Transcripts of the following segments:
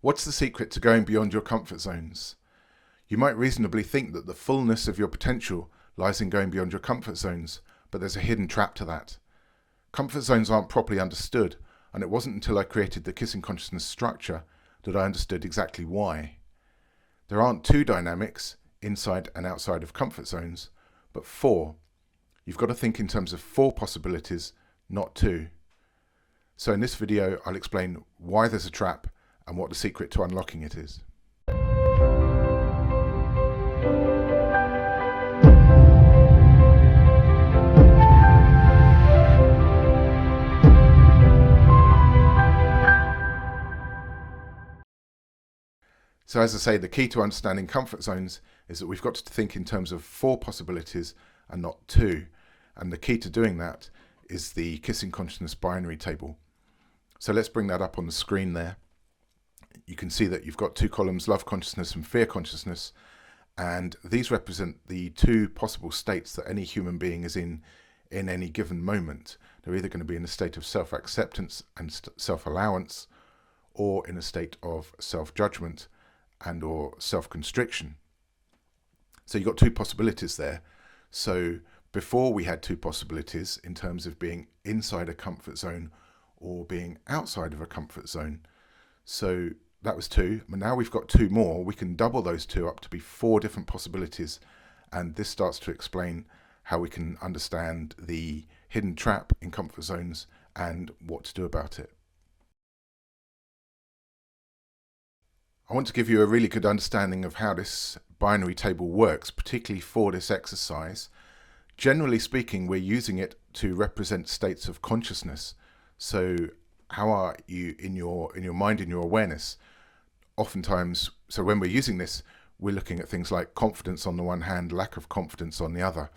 What's the secret to going beyond your comfort zones? You might reasonably think that the fullness of your potential lies in going beyond your comfort zones, but there's a hidden trap to that. Comfort zones aren't properly understood, and it wasn't until I created the kissing consciousness structure that I understood exactly why. There aren't two dynamics, inside and outside of comfort zones, but four. You've got to think in terms of four possibilities, not two. So in this video, I'll explain why there's a trap and what the secret to unlocking it is. So as I say, the key to understanding comfort zones is that we've got to think in terms of four possibilities and not two. And the key to doing that is the kissing consciousness binary table. So let's bring that up on the screen there. You can see that you've got two columns, love consciousness and fear consciousness. And these represent the two possible states that any human being is in any given moment. They're either going to be in a state of self-acceptance and self-allowance, or in a state of self-judgment and or self-constriction. So you've got two possibilities there. So before we had two possibilities in terms of being inside a comfort zone or being outside of a comfort zone. So that was two, but now we've got two more. We can double those two up to be four different possibilities. And this starts to explain how we can understand the hidden trap in comfort zones and what to do about it. I want to give you a really good understanding of how this binary table works, particularly for this exercise. Generally speaking, we're using it to represent states of consciousness. So how are you in your mind, in your awareness? Oftentimes, so when we're using this, we're looking at things like confidence on the one hand, lack of confidence on the other.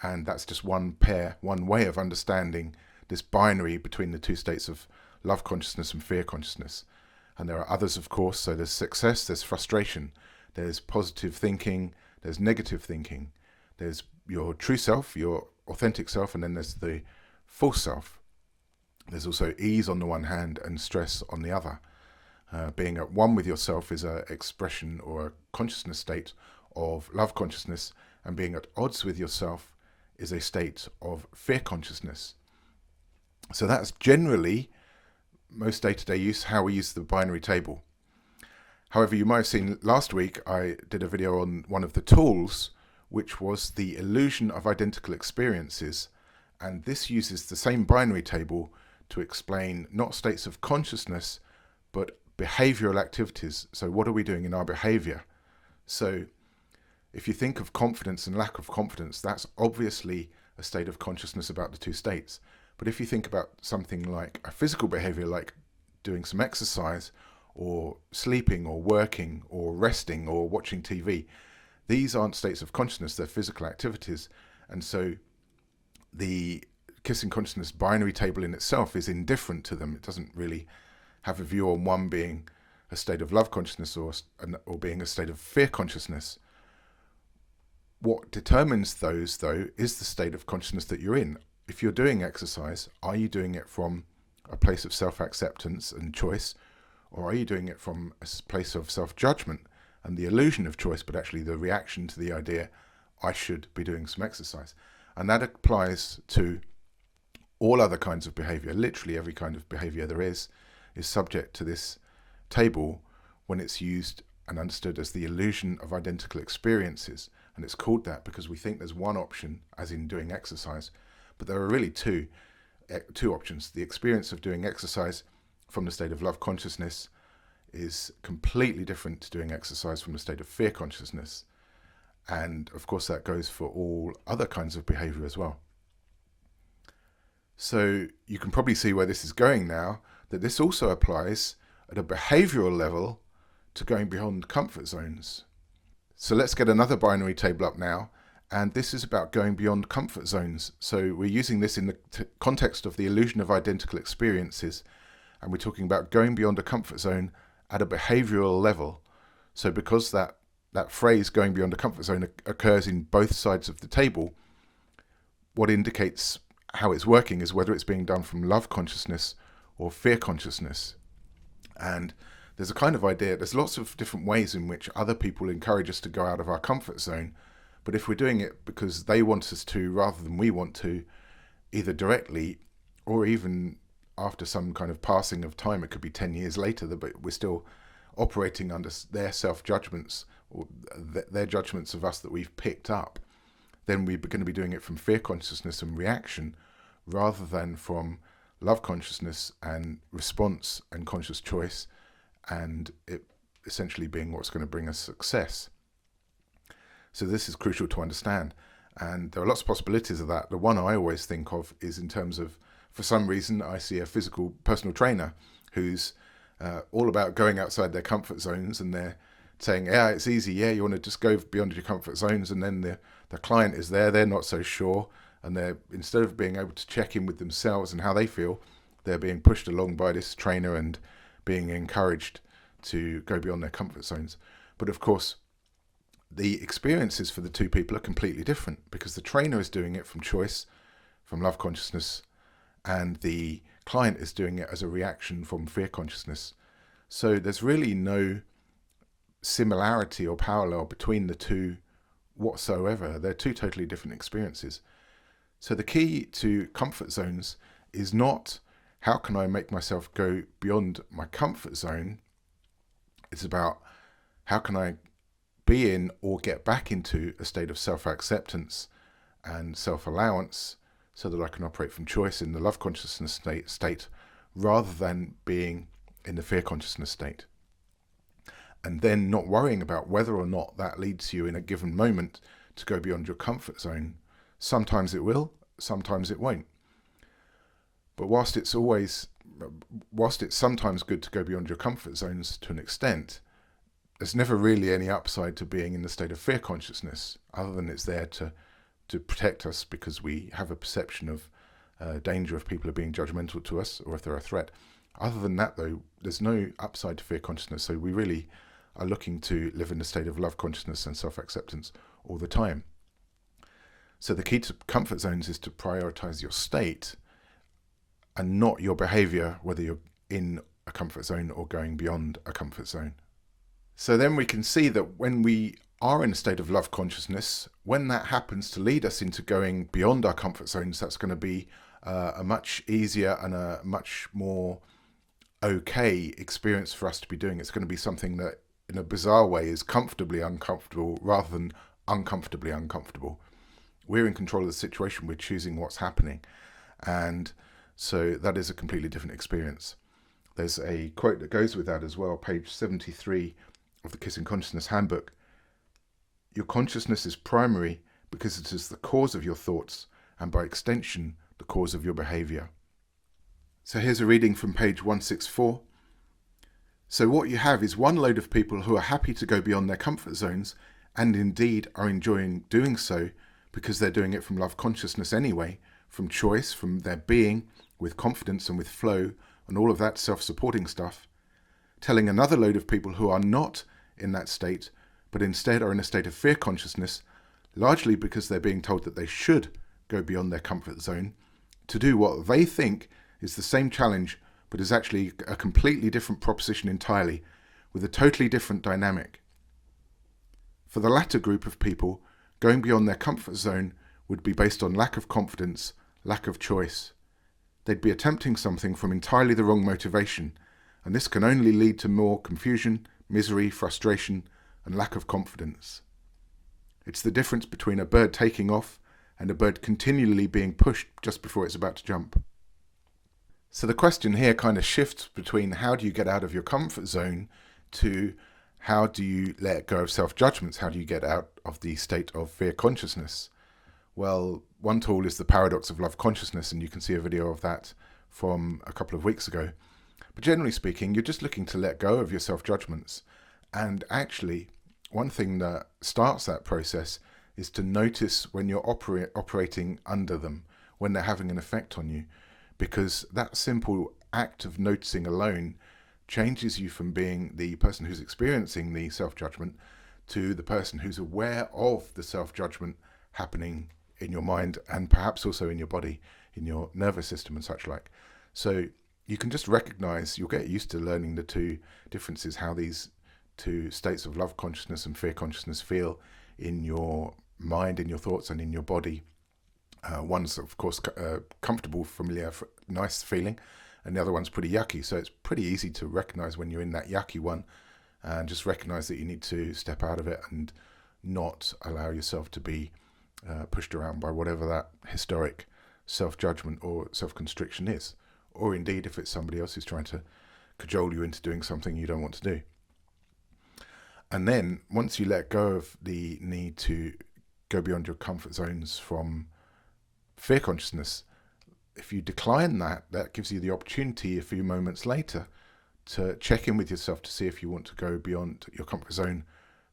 And that's just one way of understanding this binary between the two states of love consciousness and fear consciousness. And there are others, of course. So there's success, there's frustration, there's positive thinking, there's negative thinking, there's your true self, your authentic self, and then there's the false self. There's also ease on the one hand and stress on the other. Being at one with yourself is an expression or a consciousness state of love consciousness, and being at odds with yourself is a state of fear consciousness. So that's generally most day-to-day use, how we use the binary table. However, you might have seen last week I did a video on one of the tools, which was the illusion of identical experiences, and this uses the same binary table to explain not states of consciousness but behavioral activities. So what are we doing in our behavior? So if you think of confidence and lack of confidence, that's obviously a state of consciousness about the two states. But if you think about something like a physical behavior, like doing some exercise or sleeping or working or resting or watching TV, these aren't states of consciousness, they're physical activities. And so the kissing consciousness binary table in itself is indifferent to them. It doesn't really have a view on one being a state of love consciousness or being a state of fear consciousness. What determines those, though, is the state of consciousness that you're in. If you're doing exercise, are you doing it from a place of self-acceptance and choice, or are you doing it from a place of self-judgment and the illusion of choice, but actually the reaction to the idea, I should be doing some exercise? And that applies to all other kinds of behavior. Literally every kind of behavior there is subject to this table when it's used and understood as the illusion of identical experiences. And it's called that because we think there's one option, as in doing exercise, but there are really two options. The experience of doing exercise from the state of love consciousness is completely different to doing exercise from the state of fear consciousness. And of course that goes for all other kinds of behavior as well. So you can probably see where this is going now, that this also applies at a behavioral level to going beyond comfort zones. So let's get another binary table up now. And this is about going beyond comfort zones. So we're using this in the context of the illusion of identical experiences. And we're talking about going beyond a comfort zone at a behavioral level. So because that phrase going beyond a comfort zone occurs in both sides of the table, what indicates how it's working is whether it's being done from love consciousness or fear consciousness. And there's a kind of idea, there's lots of different ways in which other people encourage us to go out of our comfort zone, but if we're doing it because they want us to rather than we want to, either directly or even after some kind of passing of time, it could be 10 years later, but we're still operating under their self-judgments or their judgments of us that we've picked up, then we're going to be doing it from fear consciousness and reaction rather than from love consciousness and response and conscious choice, and it essentially being what's going to bring us success. So this is crucial to understand. And there are lots of possibilities of that. The one I always think of is in terms of, for some reason, I see a physical personal trainer who's all about going outside their comfort zones, and they're saying, yeah, it's easy. Yeah, you want to just go beyond your comfort zones. And then the client is there. They're not so sure. And they're, instead of being able to check in with themselves and how they feel, they're being pushed along by this trainer and being encouraged to go beyond their comfort zones. But of course, the experiences for the two people are completely different, because the trainer is doing it from choice, from love consciousness, and the client is doing it as a reaction from fear consciousness. So there's really no similarity or parallel between the two whatsoever. They're two totally different experiences. So the key to comfort zones is not how can I make myself go beyond my comfort zone. It's about how can I be in or get back into a state of self-acceptance and self-allowance so that I can operate from choice in the love consciousness state rather than being in the fear consciousness state. And then not worrying about whether or not that leads you in a given moment to go beyond your comfort zone. Sometimes it will, sometimes it won't. But whilst it's sometimes good to go beyond your comfort zones to an extent, there's never really any upside to being in the state of fear consciousness, other than it's there to protect us because we have a perception of danger if people are being judgmental to us or if they're a threat. Other than that, though, there's no upside to fear consciousness. So we really are looking to live in a state of love consciousness and self-acceptance all the time. So the key to comfort zones is to prioritize your state and not your behavior, whether you're in a comfort zone or going beyond a comfort zone. So then we can see that when we are in a state of love consciousness, when that happens to lead us into going beyond our comfort zones, that's going to be a much easier and a much more okay experience for us to be doing. It's going to be something that, in a bizarre way, is comfortably uncomfortable rather than uncomfortably uncomfortable. We're in control of the situation. We're choosing what's happening. And so that is a completely different experience. There's a quote that goes with that as well, page 73 of the Kissing Consciousness Handbook. Your consciousness is primary because it is the cause of your thoughts and by extension the cause of your behavior. So here's a reading from page 164. So what you have is one load of people who are happy to go beyond their comfort zones and indeed are enjoying doing so because they're doing it from love consciousness anyway, from choice, from their being, with confidence and with flow and all of that self-supporting stuff, telling another load of people who are not in that state, but instead are in a state of fear consciousness, largely because they're being told that they should go beyond their comfort zone, to do what they think is the same challenge, but is actually a completely different proposition entirely, with a totally different dynamic. For the latter group of people, going beyond their comfort zone would be based on lack of confidence, lack of choice. They'd be attempting something from entirely the wrong motivation, and this can only lead to more confusion, misery, frustration, and lack of confidence. It's the difference between a bird taking off and a bird continually being pushed just before it's about to jump. So the question here kind of shifts between how do you get out of your comfort zone to how do you let go of self-judgments? How do you get out of the state of fear consciousness? Well, one tool is the paradox of love consciousness, and you can see a video of that from a couple of weeks ago. But generally speaking, you're just looking to let go of your self-judgments. And actually, one thing that starts that process is to notice when you're operating under them, when they're having an effect on you. Because that simple act of noticing alone changes you from being the person who's experiencing the self-judgment to the person who's aware of the self-judgment happening in your mind and perhaps also in your body, in your nervous system and such like. So you can just recognize, you'll get used to learning the two differences, how these two states of love consciousness and fear consciousness feel in your mind, in your thoughts, and in your body. One's, of course, comfortable, familiar, nice feeling, and the other one's pretty yucky. So it's pretty easy to recognize when you're in that yucky one, and just recognize that you need to step out of it and not allow yourself to be pushed around by whatever that historic self-judgment or self-constriction is. Or indeed, if it's somebody else who's trying to cajole you into doing something you don't want to do. And then, once you let go of the need to go beyond your comfort zones from fear consciousness, if you decline that, that gives you the opportunity a few moments later to check in with yourself to see if you want to go beyond your comfort zone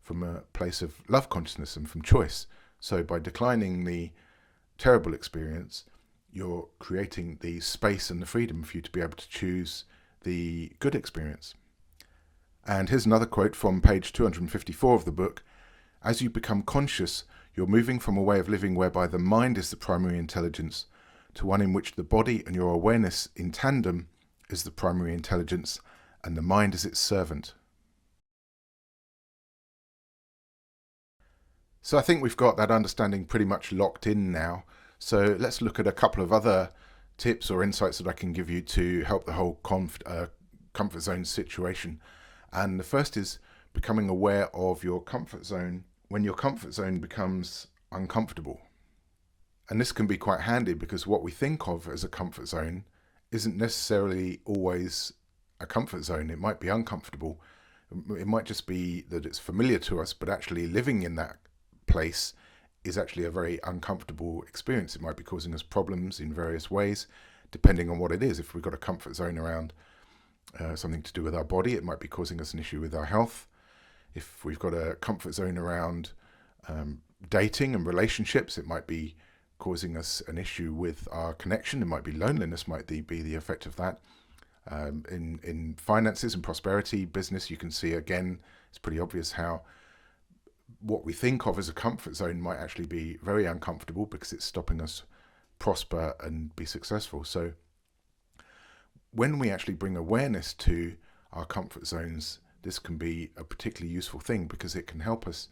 from a place of love consciousness and from choice. So by declining the terrible experience, you're creating the space and the freedom for you to be able to choose the good experience. And here's another quote from page 254 of the book. As you become conscious, you're moving from a way of living whereby the mind is the primary intelligence to one in which the body and your awareness in tandem is the primary intelligence and the mind is its servant. So I think we've got that understanding pretty much locked in now. So let's look at a couple of other tips or insights that I can give you to help the whole comfort zone situation. And the first is becoming aware of your comfort zone when your comfort zone becomes uncomfortable. And this can be quite handy because what we think of as a comfort zone isn't necessarily always a comfort zone. It might be uncomfortable. It might just be that it's familiar to us, but actually living in that place is actually a very uncomfortable experience. It might be causing us problems in various ways, depending on what it is. If we've got a comfort zone around something to do with our body, it might be causing us an issue with our health. If we've got a comfort zone around dating and relationships, it might be causing us an issue with our connection. It might be loneliness, might be the effect of that. In finances and prosperity, business, you can see again, it's pretty obvious how what we think of as a comfort zone might actually be very uncomfortable because it's stopping us prosper and be successful. So when we actually bring awareness to our comfort zones, this can be a particularly useful thing because it can help us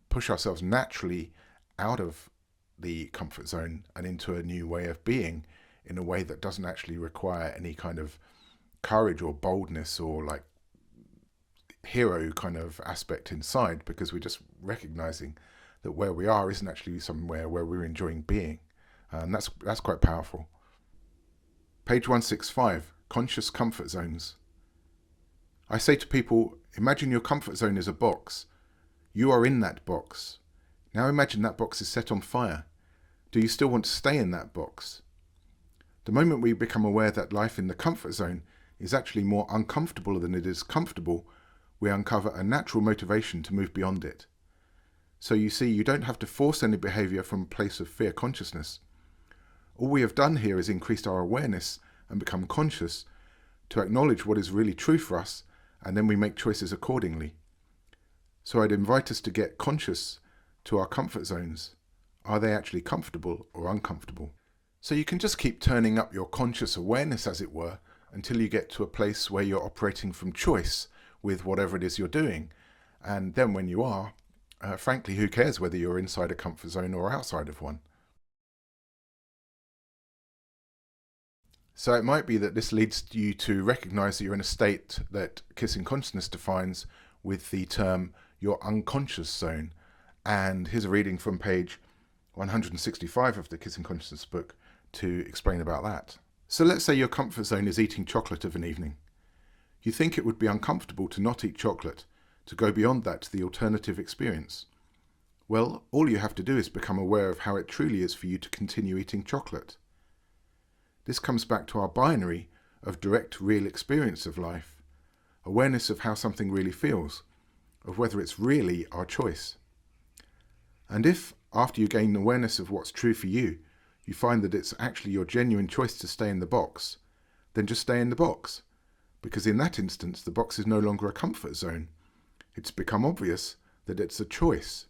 push ourselves naturally out of the comfort zone and into a new way of being in a way that doesn't actually require any kind of courage or boldness or like hero kind of aspect inside, because we're just recognizing that where we are isn't actually somewhere where we're enjoying being. And that's quite powerful. Page 165, conscious comfort zones. I say to people, imagine your comfort zone is a box. You are in that box. Now imagine that box is set on fire. Do you still want to stay in that box? The moment we become aware that life in the comfort zone is actually more uncomfortable than it is comfortable, we uncover a natural motivation to move beyond it. So you see, you don't have to force any behavior from a place of fear consciousness. All we have done here is increased our awareness and become conscious to acknowledge what is really true for us, and then we make choices accordingly. So I'd invite us to get conscious to our comfort zones. Are they actually comfortable or uncomfortable? So you can just keep turning up your conscious awareness, as it were, until you get to a place where you're operating from choice with whatever it is you're doing. And then when you are, frankly, who cares whether you're inside a comfort zone or outside of one? So it might be that this leads you to recognize that you're in a state that Kissing Consciousness defines with the term your unconscious zone. And here's a reading from page 165 of the Kissing Consciousness book to explain about that. So let's say your comfort zone is eating chocolate of an evening. You think it would be uncomfortable to not eat chocolate, to go beyond that to the alternative experience. Well, all you have to do is become aware of how it truly is for you to continue eating chocolate. This comes back to our binary of direct, real experience of life, awareness of how something really feels, of whether it's really our choice. And if, after you gain awareness of what's true for you, you find that it's actually your genuine choice to stay in the box, then just stay in the box. Because in that instance, the box is no longer a comfort zone. It's become obvious that it's a choice.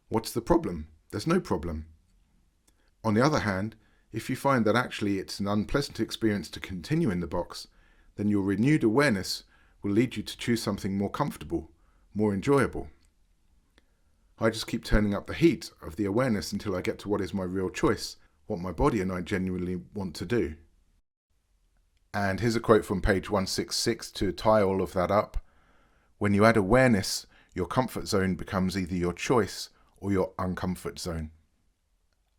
What's the problem? There's no problem. On the other hand, If you find that actually it's an unpleasant experience to continue in the box, then your renewed awareness will lead you to choose something more comfortable, more enjoyable. I just keep turning up the heat of the awareness until I get to what is my real choice, what my body and I genuinely want to do. And here's a quote from page 166 to tie all of that up. When you add awareness, your comfort zone becomes either your choice or your uncomfort zone.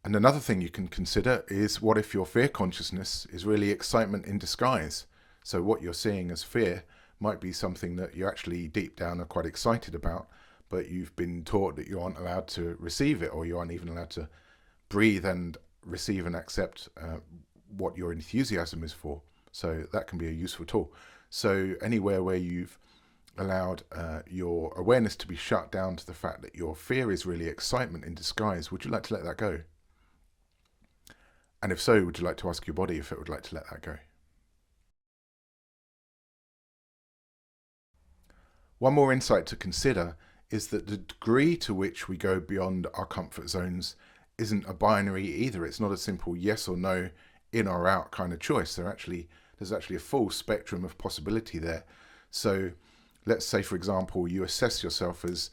And another thing you can consider is, what if your fear consciousness is really excitement in disguise? So what you're seeing as fear might be something that you actually deep down are quite excited about, but you've been taught that you aren't allowed to receive it, or you aren't even allowed to breathe and receive and accept what your enthusiasm is for. So that can be a useful tool. So anywhere where you've allowed your awareness to be shut down to the fact that your fear is really excitement in disguise, would you like to let that go? And if so, would you like to ask your body if it would like to let that go? One more insight to consider is that the degree to which we go beyond our comfort zones isn't a binary either. It's not a simple yes or no, in or out kind of choice. There's actually a full spectrum of possibility there. So let's say, for example, you assess yourself as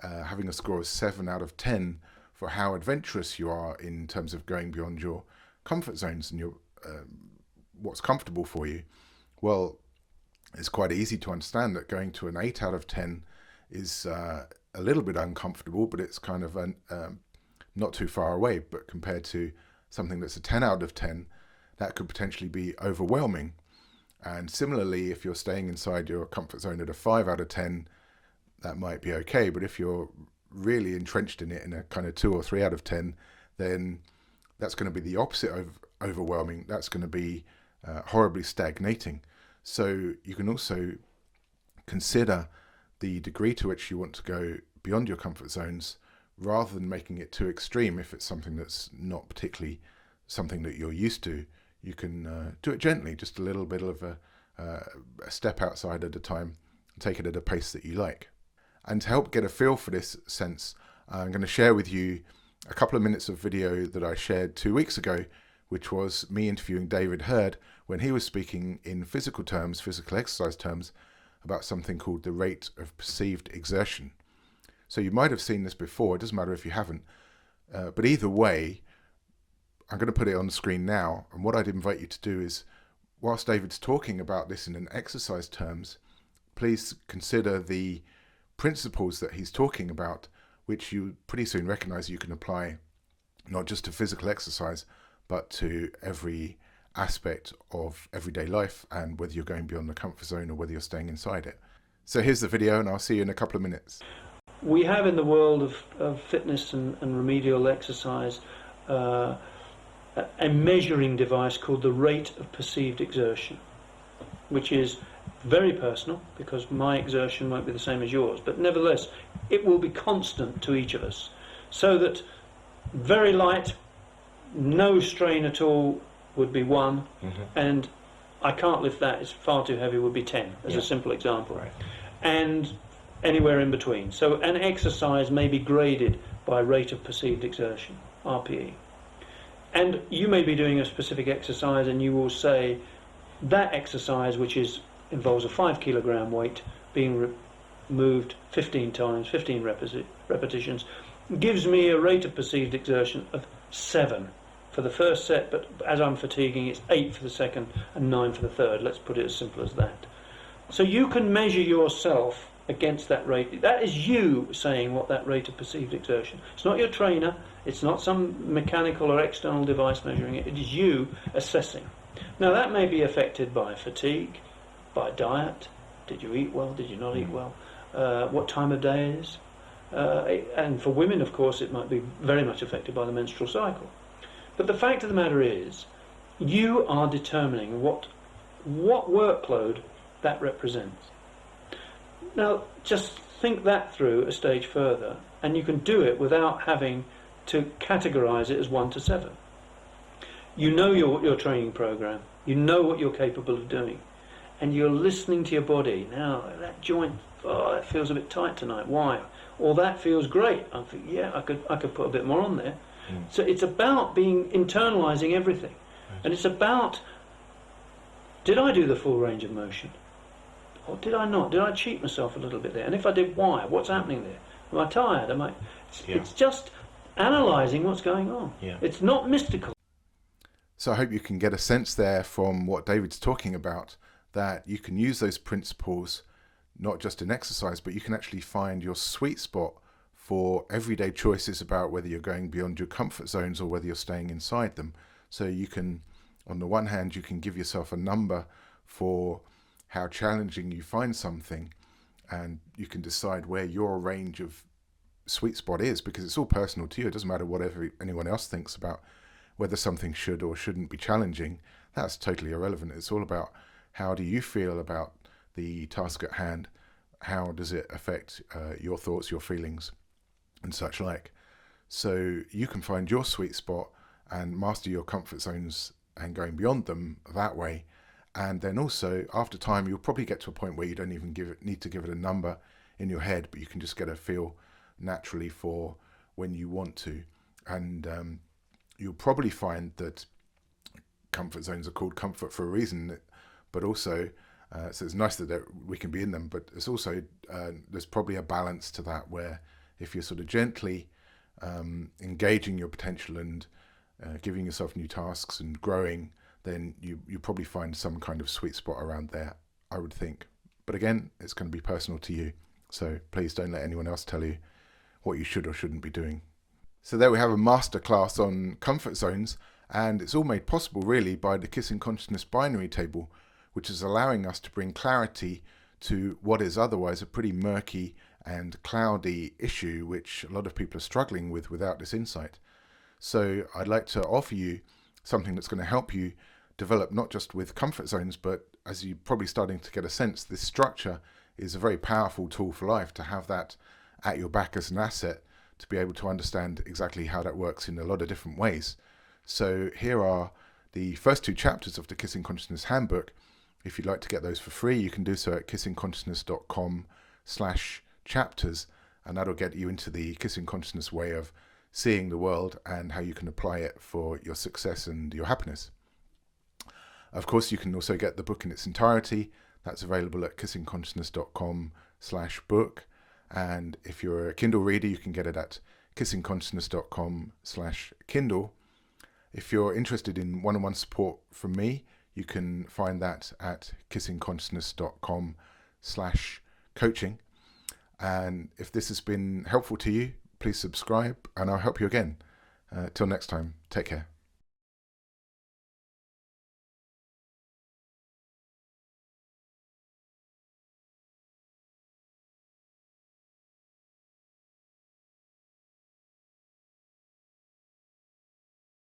having a score of 7 out of 10 for how adventurous you are in terms of going beyond your comfort zones and your what's comfortable for you. Well, it's quite easy to understand that going to an 8 out of 10 is a little bit uncomfortable, but it's kind of not too far away. But compared to something that's a 10 out of 10, that could potentially be overwhelming. And similarly, if you're staying inside your comfort zone at a 5 out of 10, that might be okay. But if you're really entrenched in it in a kind of 2 or 3 out of 10, then that's going to be the opposite of overwhelming. That's going to be horribly stagnating. So you can also consider the degree to which you want to go beyond your comfort zones, rather than making it too extreme. If it's something that's not particularly something that you're used to, you can do it gently, just a little bit of a step outside at a time, and take it at a pace that you like. And to help get a feel for this sense, I'm going to share with you a couple of minutes of video that I shared 2 weeks ago, which was me interviewing David Hurd when he was speaking in physical terms, physical exercise terms, about something called the rate of perceived exertion. So you might have seen this before, it doesn't matter if you haven't, but either way, I'm going to put it on the screen now. And what I'd invite you to do is, whilst David's talking about this in an exercise terms, please consider the principles that he's talking about, which you pretty soon recognize you can apply not just to physical exercise, but to every aspect of everyday life, and whether you're going beyond the comfort zone or whether you're staying inside it. So here's the video, and I'll see you in a couple of minutes. We have in the world of fitness and remedial exercise a measuring device called the rate of perceived exertion, which is very personal, because my exertion won't be the same as yours, but nevertheless it will be constant to each of us, so that very light, no strain at all would be 1, and I can't lift that, it's far too heavy, would be 10, as a simple example. Right. And anywhere in between. So an exercise may be graded by rate of perceived exertion, RPE. And you may be doing a specific exercise and you will say, that exercise, which involves a 5 kilogram weight being moved 15 times, 15 repetitions, gives me a rate of perceived exertion of 7 for the first set, but as I'm fatiguing, it's 8 for the second and 9 for the third. Let's put it as simple as that. So you can measure yourself against that rate. That is you saying what that rate of perceived exertion. It's not your trainer, it's not some mechanical or external device measuring it, it is you assessing. Now that may be affected by fatigue, by diet, did you eat well, did you not eat well, what time of day it is, and for women of course it might be very much affected by the menstrual cycle. But the fact of the matter is, you are determining what workload that represents. Now, just think that through a stage further, and you can do it without having to categorize it as 1 to 7. You know your training program, you know what you're capable of doing, and you're listening to your body. Now, that joint, oh, that feels a bit tight tonight. Why? Or that feels great. I'm thinking, yeah, I could put a bit more on there. So it's about internalizing everything. And it's about, did I do the full range of motion? Or did I not? Did I cheat myself a little bit there? And if I did, why? What's happening there? Am I tired? It's just analysing what's going on. Yeah. It's not mystical. So I hope you can get a sense there from what David's talking about, that you can use those principles not just in exercise, but you can actually find your sweet spot for everyday choices about whether you're going beyond your comfort zones or whether you're staying inside them. So you can, on the one hand, you can give yourself a number for how challenging you find something, and you can decide where your range of sweet spot is, because it's all personal to you. It doesn't matter whatever anyone else thinks about whether something should or shouldn't be challenging. That's totally irrelevant. It's all about how do you feel about the task at hand, how does it affect your thoughts, your feelings, and such like. So you can find your sweet spot and master your comfort zones and going beyond them that way. And then also, after time, you'll probably get to a point where you don't even need to give it a number in your head, but you can just get a feel naturally for when you want to. And you'll probably find that comfort zones are called comfort for a reason, but also, so it's nice that we can be in them, but it's also, there's probably a balance to that, where if you're sort of gently engaging your potential and giving yourself new tasks and growing, then you probably find some kind of sweet spot around there, I would think. But again, it's going to be personal to you. So please don't let anyone else tell you what you should or shouldn't be doing. So there we have a masterclass on comfort zones, and it's all made possible really by the Kissing Consciousness binary table, which is allowing us to bring clarity to what is otherwise a pretty murky and cloudy issue, which a lot of people are struggling with without this insight. So I'd like to offer you something that's going to help you develop not just with comfort zones, but as you're probably starting to get a sense, this structure is a very powerful tool for life, to have that at your back as an asset, to be able to understand exactly how that works in a lot of different ways. So here are the first 2 chapters of the Kissing Consciousness Handbook. If you'd like to get those for free, you can do so at kissingconsciousness.com/chapters, and that'll get you into the Kissing Consciousness way of seeing the world and how you can apply it for your success and your happiness. Of course, you can also get the book in its entirety. That's available at kissingconsciousness.com/book. And if you're a Kindle reader, you can get it at kissingconsciousness.com/Kindle. If you're interested in one-on-one support from me, you can find that at kissingconsciousness.com/coaching. And if this has been helpful to you, please subscribe and I'll help you again. Till next time, take care.